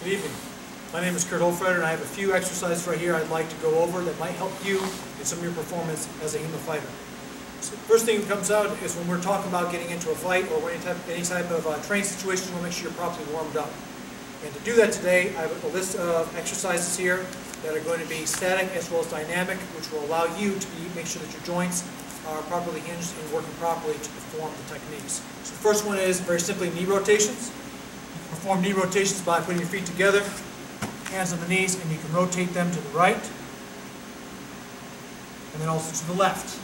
Good evening. My name is Kurt Holfreder, and I have a few exercises right here I'd like to go over that might help you in some of your performance as a HEMA fighter. So the first thing that comes out is when we're talking about getting into a fight or any type of training situation, we'll make sure you're properly warmed up. And to do that today, I have a list of exercises here that are going to be static as well as dynamic, which will allow you to make sure that your joints are properly hinged and working properly to perform the techniques. So the first one is very simply knee rotations. You can perform knee rotations by putting your feet together, hands on the knees, and you can rotate them to the right and then also to the left.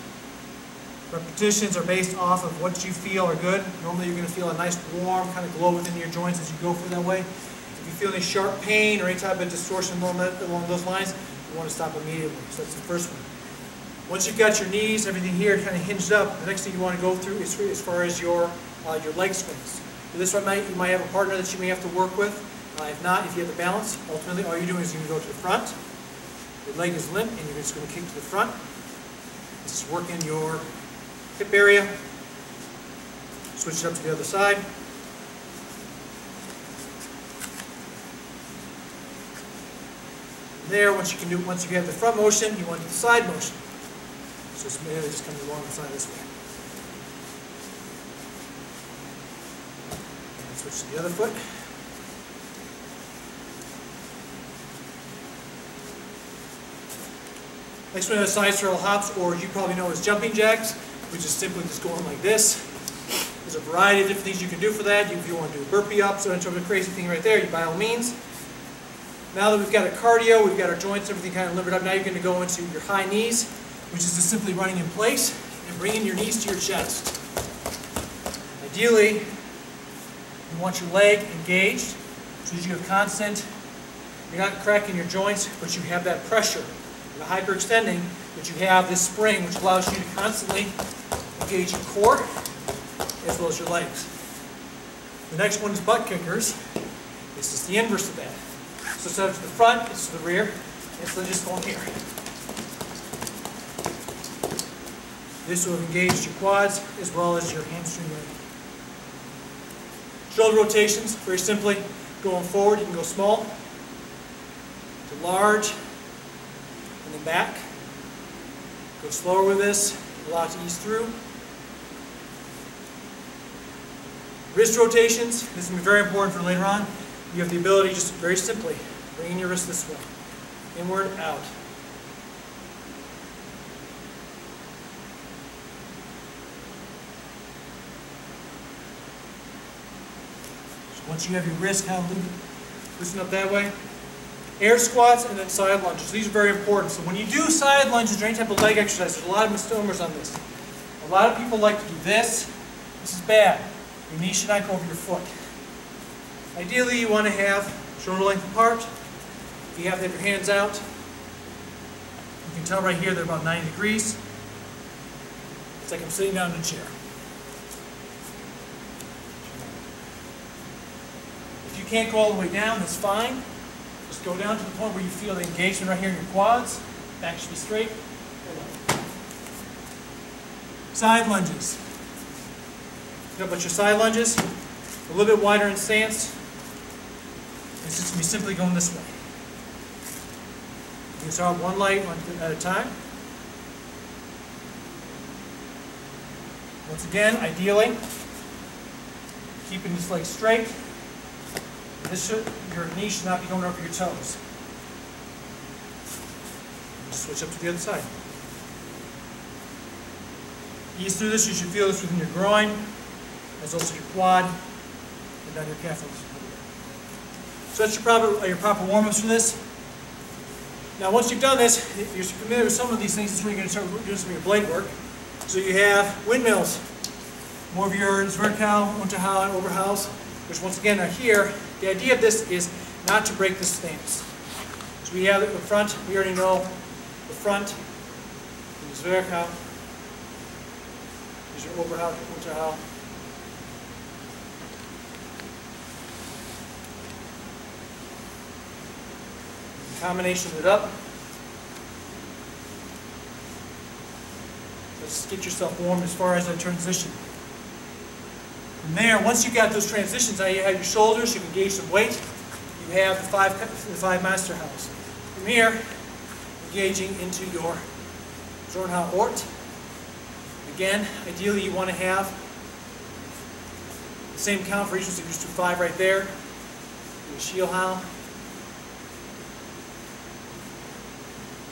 Repetitions are based off of what you feel are good. Normally you're going to feel a nice warm kind of glow within your joints as you go through that way. If you feel any sharp pain or any type of distortion along those lines, you want to stop immediately. So that's the first one. Once you've got your knees, everything here kind of hinged up, the next thing you want to go through is as far as your leg swings. For this one, you might have a partner that you may have to work with. If not, if you have the balance, ultimately all you're doing is you're going to go to the front. Your leg is limp, and you're just going to kick to the front. This is working your hip area. Switch it up to the other side. There, once you have the front motion, you want to do the side motion. So it's merely just coming along the side this way. And switch to the other foot. Next one is side straddle hops, or you probably know as jumping jacks, which is simply just going like this. There's a variety of different things you can do for that. If you want to do burpee ups or into a crazy thing right there, by all means. Now that we've got a cardio, we've got our joints, everything kind of limbered up, now you're going to go into your high knees, which is just simply running in place and bringing your knees to your chest. Ideally, you want your leg engaged so that you have constant, you're not cracking your joints, but you have that pressure. You're not hyperextending, but you have this spring which allows you to constantly engage your core as well as your legs. The next one is butt kickers. This is the inverse of that. So instead of to the front, it's to the rear. It's just going here. This will engage your quads as well as your hamstring leg. Shoulder rotations, very simply, going forward, you can go small to large, and then back. Go slower with this, allow it to ease through. Wrist rotations, this is going to be very important for later on. You have the ability, just very simply, bringing your wrist this way, inward, out. So once you have your wrist kind of loosen up that way, air squats and then side lunges. These are very important. So when you do side lunges or any type of leg exercise, there's a lot of misnomers on this. A lot of people like to do this. This is bad. Your knee should not go over your foot. Ideally, you want to have shoulder length apart. If you have to have your hands out, you can tell right here they're about 90 degrees. It's like I'm sitting down in a chair. If you can't go all the way down, that's fine. Just go down to the point where you feel the engagement right here in your quads. Back should be straight. Side lunges. Pick up with your side lunges. A little bit wider in stance. It's just going to be simply going this way. You can start one leg at a time. Once again, ideally, keeping this leg straight. Your knee should not be going over your toes. Just switch up to the other side. Ease through this. You should feel this within your groin, as also your quad, and down your calf. So that's your proper warm-ups for this. Now once you've done this, you're familiar with some of these things, this is when you're going to start doing some of your blade work. So you have windmills, more of your vertical, unterhaus, and overhaus, which once again are here. The idea of this is not to break the stance. So we have it in the front, we already know the front, is vertical, is your overhaus, unterhaus. Combination it up. Let's get yourself warm as far as that transition. From there, once you got those transitions, now you have your shoulders, you can engage some weight. You have the five master house. From here, engaging into your Zornhaar Ort. Again, ideally you want to have the same count for each, so just do 5 right there. Do a Schielhaal.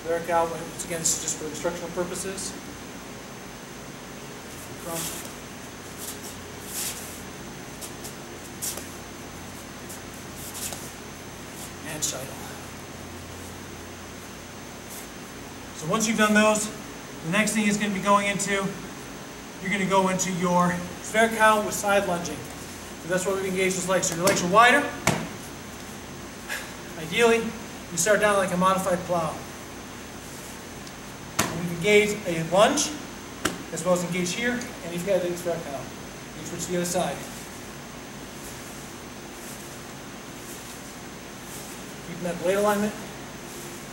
Werk out, once again, this is just for instructional purposes. And Scheidel. So once you've done those, the next thing is going to be going into, you're going to go into your Zwerchhau with side lunging. So that's where we engage those legs. So your legs are wider. Ideally, you start down like a modified plow. And you engage a lunge, as well as engage here, and you've got the Zwerchhau. You switch to the other side. Keeping that blade alignment,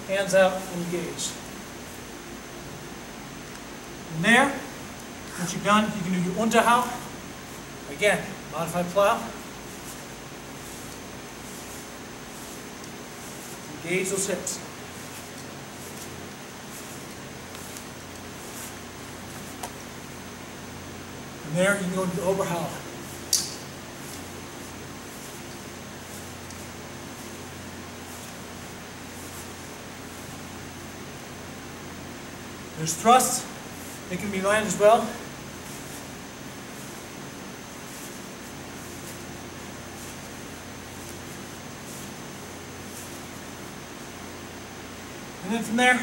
hands out, and engage. From there, once you're done, you can do your Unterhau. Again, modified plow. Engage those hips. From there, you can go into the Oberhau. There's thrusts. They can be landed as well. And then from there,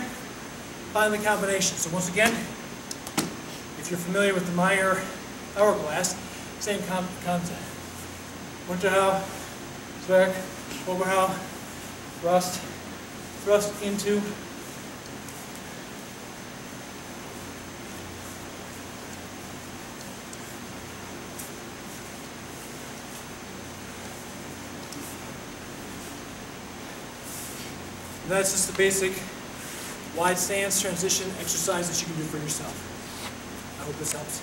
find the combination. So once again, if you're familiar with the Meyer hourglass, same concept. Unterhau, Zwerch, Oberhau, thrust into, and that's just the basic wide stance transition exercise that you can do for yourself. I hope this helps.